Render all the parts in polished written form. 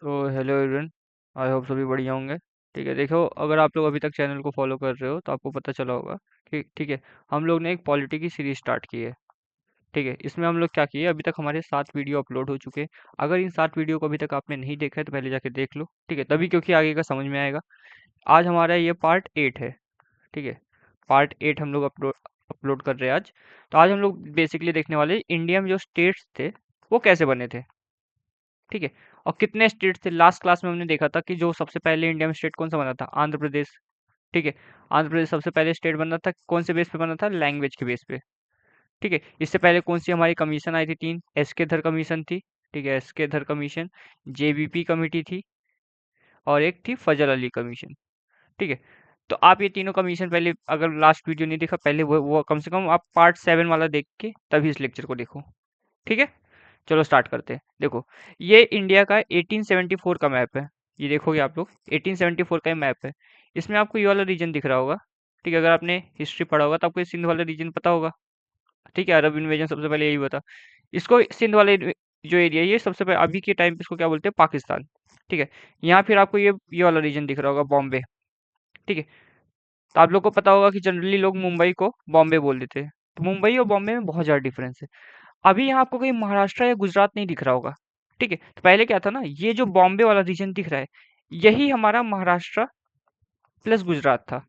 तो hello everyone. I hope सभी बढ़िया होंगे। ठीक है, देखो, अगर आप लोग अभी तक चैनल को फॉलो कर रहे हो तो आपको पता चला होगा कि ठीक है, हम लोग ने एक पॉलिटी की सीरीज स्टार्ट की है। ठीक है, इसमें हम लोग क्या किए, अभी तक हमारे 7 वीडियो अपलोड हो चुके हैं। अगर इन 7 वीडियो को अभी तक आपने नहीं देखा है तो पहले जाके देख लो। ठीक है, तभी क्योंकि आगे का समझ में आएगा। आज हमारा ये पार्ट 8 है। ठीक है, पार्ट 8 हम लोग अपलोड अपलोड कर रहे हैं आज। तो आज हम लोग बेसिकली देखने वाले इंडिया में जो स्टेट्स थे वो कैसे बने थे। ठीक है, और कितने स्टेट थे। लास्ट क्लास में हमने देखा था कि जो सबसे पहले इंडिया में स्टेट कौन सा बना था, आंध्र प्रदेश। ठीक है, आंध्र प्रदेश सबसे पहले स्टेट बना था, कौन से बेस पे बना था, लैंग्वेज के बेस पे। ठीक है, इससे पहले कौन सी हमारी कमीशन आई थी, 3 एस के धर कमीशन थी। ठीक है, एस के धर कमीशन, जेबीपी कमेटी थी, और एक थी फजल अली कमीशन। ठीक है, तो आप ये तीनों कमीशन पहले, अगर लास्ट वीडियो नहीं देखा पहले, वो कम से कम आप पार्ट 7 वाला देख के तभी इस लेक्चर को देखो। ठीक है, चलो स्टार्ट करते हैं। देखो, ये इंडिया का 1874 का मैप है। ये देखोगे आप लोग, 1874 का मैप है। इसमें आपको ये वाला रीजन दिख रहा होगा। ठीक है, अगर आपने हिस्ट्री पढ़ा होगा तो आपको ये सिंध वाला रीजन पता होगा। ठीक है, अरब इन्वेजन सबसे पहले यही हुआ था। इसको सिंध वाले जो एरिया, ये सबसे पहले अभी के टाइम पे इसको क्या बोलते हैं, पाकिस्तान। ठीक है, यहाँ फिर आपको ये वाला रीजन दिख रहा होगा, बॉम्बे। ठीक है, तो आप लोग को पता होगा कि जनरली लोग मुंबई को बॉम्बे बोल देते हैं। तो मुंबई और बॉम्बे में बहुत ज़्यादा डिफरेंस है। अभी यहाँ आपको कहीं महाराष्ट्र या गुजरात नहीं दिख रहा होगा। ठीक है, तो पहले क्या था ना, ये जो बॉम्बे वाला रीजन दिख रहा है, यही हमारा महाराष्ट्र प्लस गुजरात था।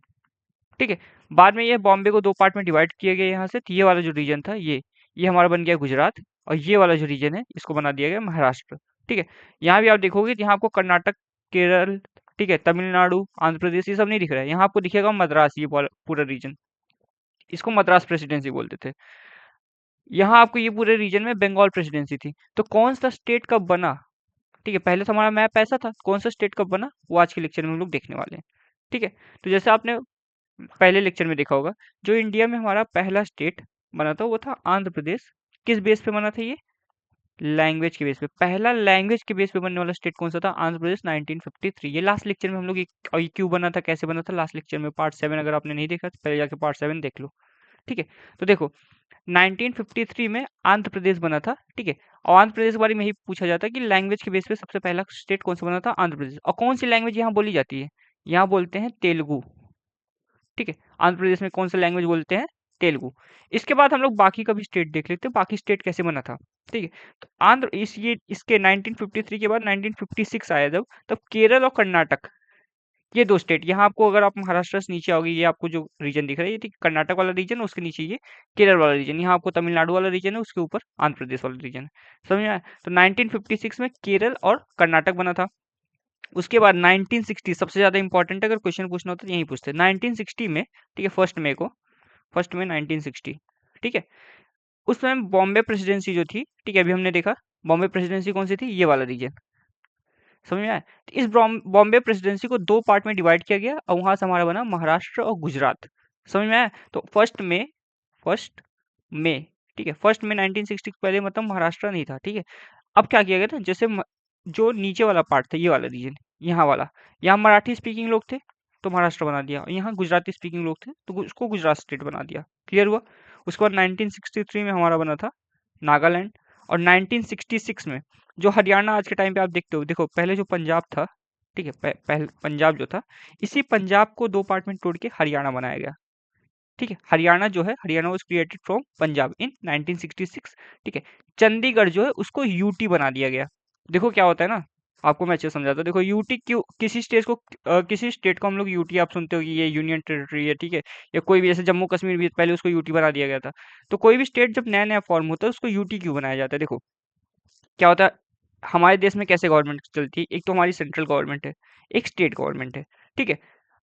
ठीक है, बाद में ये बॉम्बे को 2 पार्ट में डिवाइड किया गया यहाँ से। तो ये वाला जो रीजन था, ये हमारा बन गया गुजरात, और ये वाला जो रीजन है इसको बना दिया गया महाराष्ट्र। ठीक है, यहाँ भी आप देखोगे तो यहाँ आपको कर्नाटक, केरल, ठीक है, तमिलनाडु, आंध्र प्रदेश, ये सब नहीं दिख रहा है। यहाँ आपको दिखेगा मद्रास, ये पूरा रीजन, इसको मद्रास प्रेसिडेंसी बोलते थे। यहाँ आपको ये पूरे रीजन में बंगाल प्रेसिडेंसी थी। तो कौन सा स्टेट कब बना, ठीक है, पहले तो हमारा मैप ऐसा था, कौन सा स्टेट कब बना वो आज के लेक्चर में हम लोग देखने वाले हैं। ठीक है, तो जैसे आपने पहले लेक्चर में देखा होगा, जो इंडिया में हमारा पहला स्टेट बना था वो था आंध्र प्रदेश। किस बेस पे बना था ये, लैंग्वेज के बेस पे। पहला लैंग्वेज के बेस पे बनने वाला स्टेट कौन सा था, आंध्र प्रदेश, 1953। ये लास्ट लेक्चर में हम लोग और ये क्यों बना था, कैसे बना था, लास्ट लेक्चर में पार्ट 7, अगर आपने नहीं देखा तो पहले जाके पार्ट 7 देख लो। ठीक है, तो देखो, 1953 में आंध्र प्रदेश बना था। ठीक है, और आंध्र प्रदेश के बारे में यही पूछा जाता है कि लैंग्वेज के बेस पे सबसे पहला स्टेट कौन सा बना था, आंध्र प्रदेश। और कौन सी लैंग्वेज यहाँ बोली जाती है, यहाँ बोलते हैं तेलुगु। ठीक है, आंध्र प्रदेश में कौन सा लैंग्वेज बोलते हैं, तेलुगु। इसके बाद हम लोग बाकी का भी स्टेट देख लेते हैं, बाकी स्टेट कैसे बना था। ठीक है, तो आंध्र इसके 1953 के बाद 1956 आया जब, तब केरल और कर्नाटक, ये 2 स्टेट, यहाँ आपको अगर आप महाराष्ट्र से नीचे आओगे, ये आपको जो रीजन दिख रहा है, ये ठीक कर्नाटक वाला रीजन है, उसके नीचे ये केरल वाला रीजन, यहाँ आपको तमिलनाडु वाला रीजन है, उसके ऊपर आंध्र प्रदेश वाला रीजन है। समझ में आया। तो 1956 में केरल और कर्नाटक बना था। उसके बाद 1960, सबसे ज्यादा इंपॉर्टेंट, अगर क्वेश्चन पूछना होता तो यही पूछते, 1960 में, ठीक है, फर्स्ट में 1960। ठीक है, उस समय बॉम्बे प्रेसिडेंसी जो थी, ठीक है, अभी हमने देखा बॉम्बे प्रेसिडेंसी कौन सी थी, ये वाला रीजन। समझ में आया। तो इस बॉम्बे प्रेसिडेंसी को 2 पार्ट में डिवाइड किया गया, और वहां से हमारा बना महाराष्ट्र और गुजरात। समझ में आया। तो फर्स्ट में, ठीक है, फर्स्ट में 1960 के पहले मतलब महाराष्ट्र नहीं था। ठीक है, अब क्या किया गया था, जैसे जो नीचे वाला पार्ट था, ये वाला रीजन, यहाँ वाला, यहाँ मराठी स्पीकिंग लोग थे तो महाराष्ट्र बना दिया, और यहाँ गुजराती स्पीकिंग लोग थे तो उसको गुजरात स्टेट बना दिया। क्लियर हुआ। उसके बाद 1963 में हमारा बना था नागालैंड। और 1966 में जो हरियाणा आज के टाइम पे आप देखते हो, देखो पहले जो पंजाब था, ठीक है, पहले पंजाब जो था, इसी पंजाब को 2 पार्ट में तोड़ के हरियाणा बनाया गया। ठीक है, हरियाणा जो है, Haryana was created from Punjab in 1966। ठीक है, चंडीगढ़ जो है उसको यूटी बना दिया गया। देखो क्या होता है ना, आपको मैं अच्छे से समझाता हूँ। देखो यूटी क्यों, किसी स्टेट को हम लोग यूटी, आप सुनते हो कि ये यूनियन टेरिटरी है, ठीक है, या कोई भी, जैसे जम्मू कश्मीर भी पहले उसको यूटी बना दिया गया था। तो कोई भी स्टेट जब नया नया फॉर्म होता है उसको यूटी क्यों बनाया जाता है। देखो क्या होता है, हमारे देश में कैसे गवर्नमेंट चलती है, एक तो हमारी सेंट्रल गवर्नमेंट है, एक स्टेट गवर्नमेंट है। ठीक है,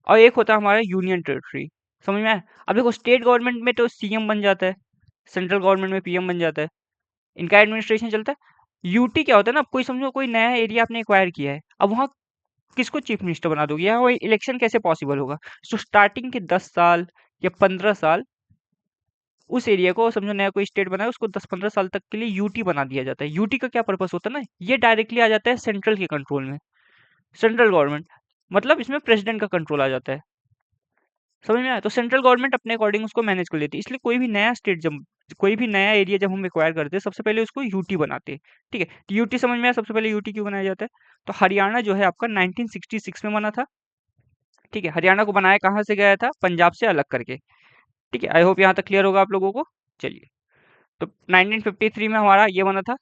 और एक होता है हमारा यूनियन टेरिटरी। समझ में आया। अब देखो, स्टेट गवर्नमेंट में तो सीएम बन जाता है, सेंट्रल गवर्नमेंट में पीएम बन जाता है, इनका एडमिनिस्ट्रेशन चलता है। यूटी क्या होता है ना, कोई समझो कोई नया एरिया आपने एक्वायर किया है, अब वहाँ किसको चीफ मिनिस्टर बना दोगे, यहाँ वही इलेक्शन कैसे पॉसिबल होगा। सो स्टार्टिंग के 10 साल या 15 साल उस एरिया को, समझो नया कोई स्टेट बना है, उसको 10-15 साल तक के लिए यूटी बना दिया जाता है। यूटी का क्या पर्पस होता है ना, ये डायरेक्टली आ जाता है सेंट्रल के कंट्रोल में, सेंट्रल गवर्नमेंट, मतलब इसमें प्रेसिडेंट का कंट्रोल आ जाता है। समझ में आया? तो सेंट्रल गवर्नमेंट अपने अकॉर्डिंग उसको मैनेज कर लेती है। इसलिए कोई भी नया स्टेट जब कोई भी नया एरिया जब हम एक्वायर करते हैं, सबसे पहले उसको यूटी बनाते हैं। ठीक है, तो यूटी समझ में आया, सबसे पहले यूटी क्यों बनाया जाता है? तो हरियाणा जो है आपका 1966 में बना था। ठीक है, हरियाणा को बनाया कहाँ से गया था? पंजाब से अलग करके। ठीक है, आई होप यहाँ तक क्लियर होगा आप लोगों को। चलिए, तो 1953 में हमारा ये बना था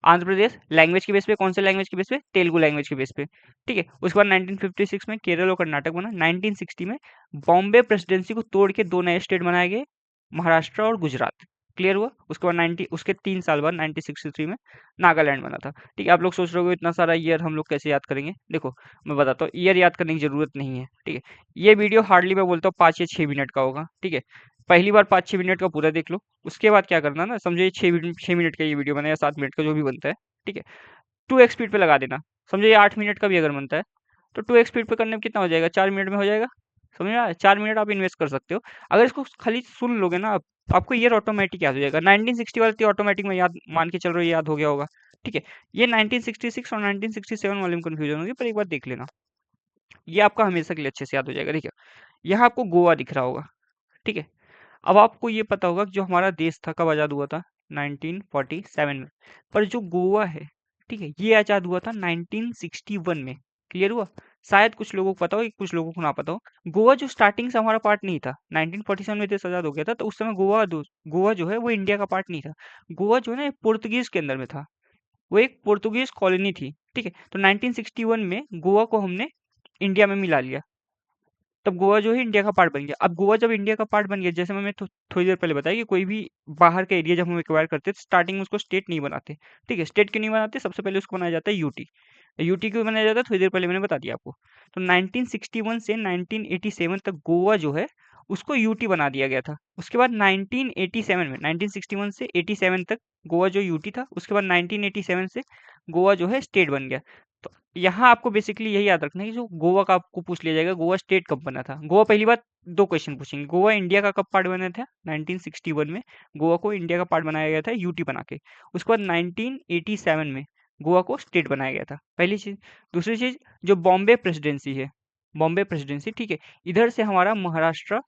आंध्र प्रदेश। लैंग्वेज के बेस पे, कौन से लैंग्वेज के बेस पे? तेलुगु लैंग्वेज के बेस पे। ठीक है, उसके बाद 1956 में केरल और कर्नाटक बना। 1960 में बॉम्बे प्रेसिडेंसी को तोड़ के दो नए स्टेट बनाए गए, महाराष्ट्र और गुजरात। क्लियर हुआ? उसके बाद 90 उसके 3 साल बाद 1963 में नागालैंड बना था। ठीक है, आप लोग सोच रहे हो इतना सारा ईयर हम लोग कैसे याद करेंगे? देखो, मैं बताता हूँ, ईयर याद करने की जरूरत नहीं है। ठीक है, ये वीडियो हार्डली मैं बोलता हूँ 5 या 6 मिनट का होगा। ठीक है, पहली बार 5-6 मिनट का पूरा देख लो, उसके बाद क्या करना ना, समझो ये 6 मिनट का ये वीडियो बना या 7 मिनट का जो भी बनता है। ठीक है, 2x स्पीड पे लगा देना। समझो ये 8 मिनट का भी अगर बनता है तो 2x स्पीड पे करने में कितना हो जाएगा? 4 मिनट में हो जाएगा। समझ में आया? 4 मिनट आप इन्वेस्ट कर सकते हो। अगर इसको खाली सुन लोगे ना आप, तो आपको ईयर ऑटोमेटिक याद हो जाएगा। 1960 वाले तो ऑटोमेटिक में याद मान के चल रहे हो, याद हो गया होगा। ठीक है, ये 1966 और 1967 वाले में कंफ्यूजन होगी, पर एक बार देख लेना, ये आपका हमेशा के लिए अच्छे से याद हो जाएगा। ठीक है, यहाँ आपको गोवा दिख रहा होगा। ठीक है, अब आपको ये पता होगा कि जो हमारा देश था कब आज़ाद हुआ था? 1947 में। पर जो गोवा है, ठीक है, ये आज़ाद हुआ था 1961 में। क्लियर हुआ? शायद कुछ लोगों को पता हो, कुछ लोगों को ना पता हो। गोवा जो स्टार्टिंग से हमारा पार्ट नहीं था, 1947 में देश आज़ाद हो गया था, तो उस समय गोवा जो है वो इंडिया का पार्ट नहीं था। गोवा जो है ना पुर्तगीज के अंदर में था, वो एक पुर्तगीज कॉलोनी थी। ठीक है, तो 1961 में गोवा को हमने इंडिया में मिला लिया, तब गोवा जो है इंडिया का पार्ट बन गया। अब गोवा जब इंडिया का पार्ट बन गया, जैसे मैंने थोड़ी देर पहले बताया कि कोई भी बाहर का एरिया जब हम एक्वायर करते हैं तो स्टार्टिंग में उसको स्टेट नहीं बनाते। ठीक है, स्टेट क्यों नहीं बनाते? सबसे पहले उसको बनाया जाता है यूटी। यूटी क्यों बनाया जाता है? थोड़ी देर पहले मैंने बता दिया आपको। तो 1961 से 1987 तक गोवा जो है उसको यूटी बना दिया गया था। उसके बाद 1987 में, 1961 से 87 तक गोवा जो यूटी था, उसके बाद 1987 से गोवा जो है स्टेट बन गया। तो यहाँ आपको बेसिकली यही याद रखना है कि जो गोवा का आपको पूछ लिया जाएगा, गोवा स्टेट कब बना था। गोवा पहली बात, दो क्वेश्चन पूछेंगे, गोवा इंडिया का कब पार्ट बना था? 1961 में गोवा को इंडिया का पार्ट बनाया गया था यूटी बना के। उसके बाद 1987 में गोवा को स्टेट बनाया गया था, पहली चीज। दूसरी चीज, जो बॉम्बे प्रेसिडेंसी है, बॉम्बे प्रेसिडेंसी, ठीक है, इधर से हमारा महाराष्ट्र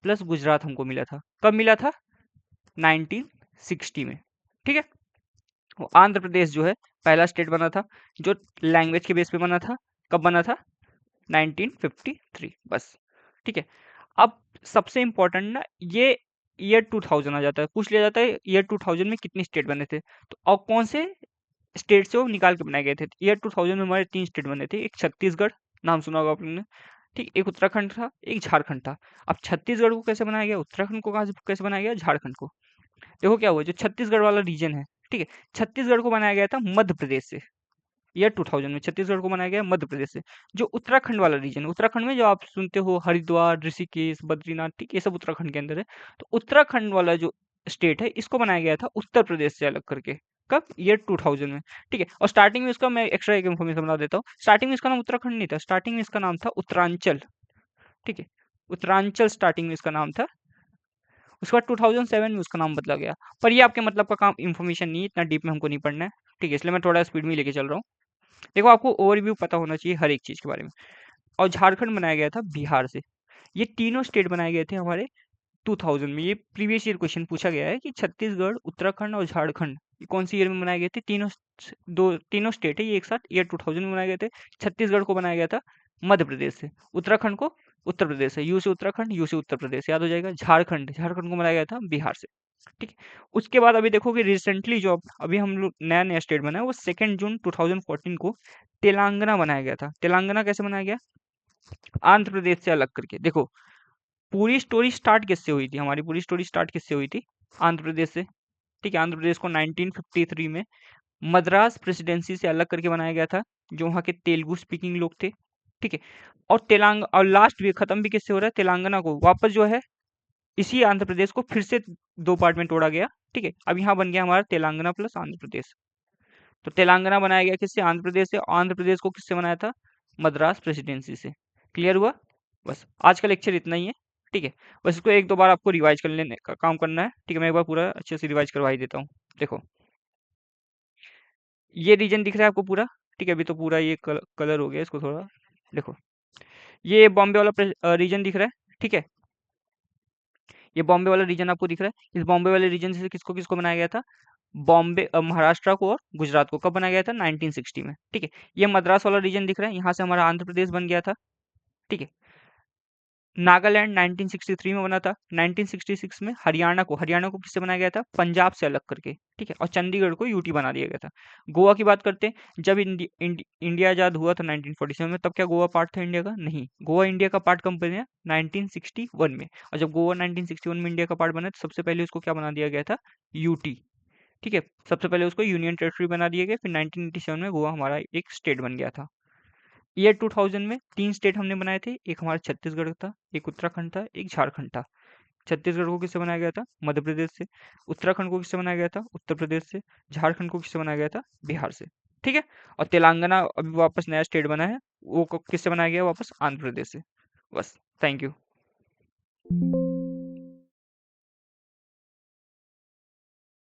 प्लस गुजरात हमको मिला था। कब मिला था? 1960 में। ठीक है, वो आंध्र प्रदेश जो है पहला स्टेट बना था, जो लैंग्वेज के बेस पे बना था। कब बना था? 1953, बस। ठीक है, अब सबसे इम्पोर्टेंट ना, ये ईयर 2000 आ जाता है, पूछ लिया जाता है ईयर 2000 में कितने स्टेट बने थे, तो और कौन से स्टेट से वो निकाल के बनाए गए थे। ईयर 2000 में हमारे 3 स्टेट बने थे, एक छत्तीसगढ़, नाम सुना होगा आप लोगों ने, ठीक, एक उत्तराखंड था, एक झारखंड था। अब छत्तीसगढ़ को कैसे बनाया गया, उत्तराखंड को कहाँ से कैसे बनाया गया, झारखंड को? देखो क्या हुआ, जो छत्तीसगढ़ वाला रीजन है, ठीक है, छत्तीसगढ़ को बनाया गया था मध्य प्रदेश से। ईयर 2000 में छत्तीसगढ़ को बनाया गया मध्य प्रदेश से। जो उत्तराखंड वाला रीजन है, उत्तराखंड में जो आप सुनते हो हरिद्वार, ऋषिकेश, बद्रीनाथ, ठीक, ये सब उत्तराखंड के अंदर है। तो उत्तराखंड वाला जो स्टेट है, इसको बनाया गया था उत्तर प्रदेश से अलग करके। कब? ईयर 2000 में। ठीक है, और स्टार्टिंग में इसका मैं एक्स्ट्रा एक इन्फॉर्मेशन बता देता हूँ। स्टार्टिंग में इसका नाम उत्तराखंड नहीं था, स्टार्टिंग में इसका नाम था उत्तरांचल। ठीक है, उत्तरांचल स्टार्टिंग में इसका नाम था। उसके बाद 2007 में उसका नाम बदला गया। पर ये आपके मतलब का काम इन्फॉर्मेशन नहीं है, इतना डीप में हमको नहीं पढ़ना है। ठीक है, इसलिए मैं थोड़ा स्पीड में लेके चल रहा हूँ। देखो, आपको ओवरव्यू पता होना चाहिए हर एक चीज़ के बारे में। और झारखंड बनाया गया था बिहार से। ये तीनों स्टेट बनाए गए थे हमारे 2000 में। ये प्रीवियस ईयर क्वेश्चन पूछा गया है कि छत्तीसगढ़, उत्तराखंड और झारखंड ये कौन सी ईयर में बनाए गए थे? तीनों स्टेट है ये एक साथ ईयर 2000 में बनाए गए थे। छत्तीसगढ़ को बनाया गया था मध्य प्रदेश से, उत्तराखंड को उत्तर प्रदेश से, यू से उत्तराखंड, यू से उत्तर प्रदेश, याद हो जाएगा। झारखंड, झारखंड को बनाया गया था बिहार से। ठीक है, उसके बाद अभी देखो कि रिसेंटली जो अभी हम लोग नया नया स्टेट बना है, वो 2 जून 2014 को तेलंगाना बनाया गया था। तेलंगाना कैसे बनाया गया? आंध्र प्रदेश से अलग करके। देखो, पूरी स्टोरी स्टार्ट किससे हुई थी? हमारी पूरी स्टोरी स्टार्ट किससे हुई थी? आंध्र प्रदेश से। ठीक है, आंध्र प्रदेश को 1953 में मद्रास प्रेसिडेंसी से अलग करके बनाया गया था, जो वहाँ के तेलुगु स्पीकिंग लोग थे। ठीक है, और लास्ट भी खत्म भी किससे हो रहा है? तेलंगाना को वापस जो है इसी आंध्र प्रदेश को फिर से 2 पार्ट में तोड़ा गया। ठीक है, अब यहाँ बन गया हमारा तेलंगाना प्लस आंध्र प्रदेश। तो तेलंगाना बनाया गया किससे? आंध्र प्रदेश से। आंध्र प्रदेश को किससे बनाया था? मद्रास प्रेसिडेंसी से। क्लियर हुआ? बस, आज का लेक्चर इतना ही है। ठीक है, बस इसको 1-2 बार आपको रिवाइज कर लेने का काम करना है। ठीक है, मैं एक बार पूरा अच्छे से रिवाइज करवा ही देता हूँ। देखो, ये रीजन दिख रहा है आपको पूरा? ठीक है, अभी तो पूरा ये कलर हो गया इसको थोड़ा। देखो, ये बॉम्बे वाला रीजन दिख रहा है। ठीक है, ये बॉम्बे वाला रीजन आपको दिख रहा है। इस बॉम्बे वाले रीजन से किसको किसको बनाया गया था? बॉम्बे महाराष्ट्र को और गुजरात को कब बनाया गया था? 1960 में। ठीक है, ये मद्रास वाला रीजन दिख रहा है, यहाँ से हमारा आंध्र प्रदेश बन गया था। ठीक है, नागालैंड 1963 में बना था। 1966 में हरियाणा को किससे बनाया गया था? पंजाब से अलग करके। ठीक है, और चंडीगढ़ को यूटी बना दिया गया था। गोवा की बात करते हैं, जब इंडिया आजाद हुआ था 1947 में, तब क्या गोवा पार्ट था इंडिया का? नहीं, गोवा इंडिया का पार्ट कब बना? 1961 में। और जब गोवा 1961 में इंडिया का पार्ट बना तो सबसे पहले उसको क्या बना दिया गया था? यूटी। ठीक है, सबसे पहले उसको यूनियन टेरिटरी बना दिया गया, फिर 1987 में गोवा हमारा एक स्टेट बन गया था। ईयर 2000 में 3 स्टेट हमने बनाए थे, एक हमारा छत्तीसगढ़ था, एक उत्तराखंड था, एक झारखंड था। छत्तीसगढ़ को किससे बनाया गया था? मध्य प्रदेश से। उत्तराखंड को किससे बनाया गया था? उत्तर प्रदेश से। झारखंड को किससे बनाया गया था? बिहार से। ठीक है, और तेलंगाना अभी वापस नया स्टेट बना है, वो किससे बनाया गया? वापस आंध्र प्रदेश से। बस, थैंक यू।